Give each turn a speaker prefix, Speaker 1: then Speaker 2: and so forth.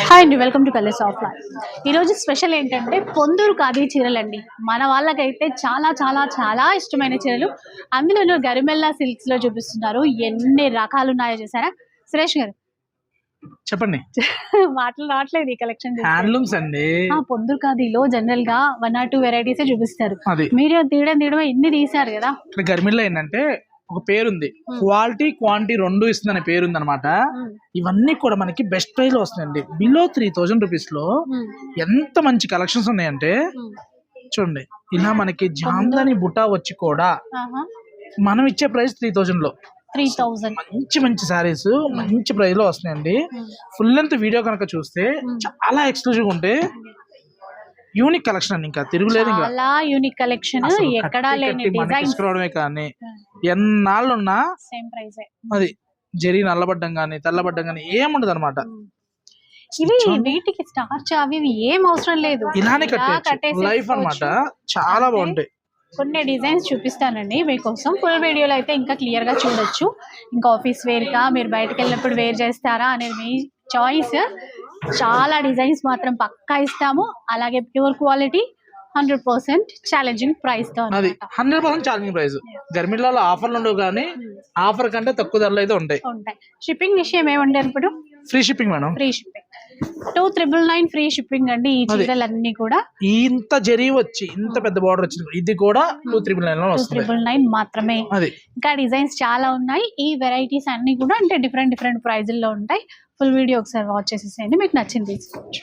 Speaker 1: Hi అండి, welcome to colours of life. ఈరోజు special ఏంటంటే పొందూరు ఖాదీ చీరలు అండి. మన వాళ్ళకైతే చాలా చాలా చాలా ఇష్టమైన చీరలు, అందులోనూ గరిమెల్లా సిల్క్స్ లో చూపిస్తున్నారు. ఎన్ని రకాలు ఉన్నాయో చూసారా సురేష్ గారు?
Speaker 2: చెప్పండి.
Speaker 1: మాటలు రావట్లేదు ఈ కలెక్షన్.
Speaker 2: హ్యాండ్లూమ్స్ అండి.
Speaker 1: పొందూరు ఖాదీలో జనరల్ గా 1 or 2 వెరైటీస్ చూపిస్తారు.
Speaker 2: అది
Speaker 1: మీరు తీయడం ఎన్ని తీసారు కదా.
Speaker 2: ఇక్కడ గర్మిల్లో ఏంటంటే ఒక పేరుంది, క్వాలిటీ క్వాంటిటీ రెండు ఇస్తుందనే పేరుంది అనమాట. ఇవన్నీ కూడా మనకి బెస్ట్ ప్రైస్ లో వస్తాయండి. బిలో 3000 రూపీస్ లో ఎంత మంచి కలెక్షన్స్ ఉన్నాయంటే చూడండి. ఇలా మనకి జామ్దాని బుటా వచ్చి కూడా మనం ఇచ్చే ప్రైస్ 3000 లో
Speaker 1: 3000
Speaker 2: మంచి మంచి సారీస్ మంచి ప్రైస్ లో వస్తున్నాయండి. ఫుల్ లెంత్ వీడియో కనుక చూస్తే చాలా ఎక్స్క్లూజివ్ ఉంటే యూనిక్ కలెక్షన్ అండి. ఇంకా తిరుగులేదు.
Speaker 1: చాలా యూనిక్ కలెక్షన్, ఎక్కడా లేని డిజైన్స్
Speaker 2: కానీ ఎన్నాళ్ళున్నా
Speaker 1: సేమ్ ప్రైస్.
Speaker 2: అది జరి నల్లబడ్డం కానీ తెల్లబడ్డం కానీ ఏముండదు అనమాట.
Speaker 1: ఇవి వీటికి స్టార్చ్ అవి ఏం అవసరం లేదు,
Speaker 2: ఇలానే కట్టేసి లైఫ్ అన్నమాట. చాలా బాగుంటాయి.
Speaker 1: కొన్ని డిజైన్స్ చూపిస్తానండి మీకోసం. ఫుల్ వీడియోలో అయితే ఇంకా క్లియర్ గా చూడొచ్చు. ఇంకా ఆఫీస్ వేర్ కా మీరు బయటకు వెళ్ళినప్పుడు వేర్ చేస్తారా అనేది మీ చాయిస్. చాలా డిజైన్స్ మాత్రం పక్కా ఇస్తాము. అలాగే ప్యూర్ క్వాలిటీ, 100% ఛాలెంజింగ్ ప్రైస్ తో.
Speaker 2: అది 100% ఛాలెంజింగ్ ప్రైస్. గర్మిల్లాలో ఆఫర్లు ఉండవు కానీ ఆఫర్ కంటే తక్కువ ధరలు అయితే ఉంటాయి.
Speaker 1: షిప్పింగ్ విషయం ఏమండి? ఇప్పుడు
Speaker 2: free shipping madam.
Speaker 1: Free shipping 2999 free shipping అండి. ఈ చీరలన్నీ కూడా
Speaker 2: ఇంత జరీ వచ్చి ఇంత పెద్ద బార్డర్ వచ్చింది. ఇది కూడా 2999
Speaker 1: మాత్రమే. ఇంకా డిజైన్స్ చాలా ఉన్నాయి. ఈ వెరైటీస్ అన్ని కూడా అంటే డిఫరెంట్ ప్రైజుల్లో ఉంటాయి. ఫుల్ వీడియో ఒకసారి వాచ్ చేసేసేయండి, మీకు నచ్చింది తీసుకోవచ్చు.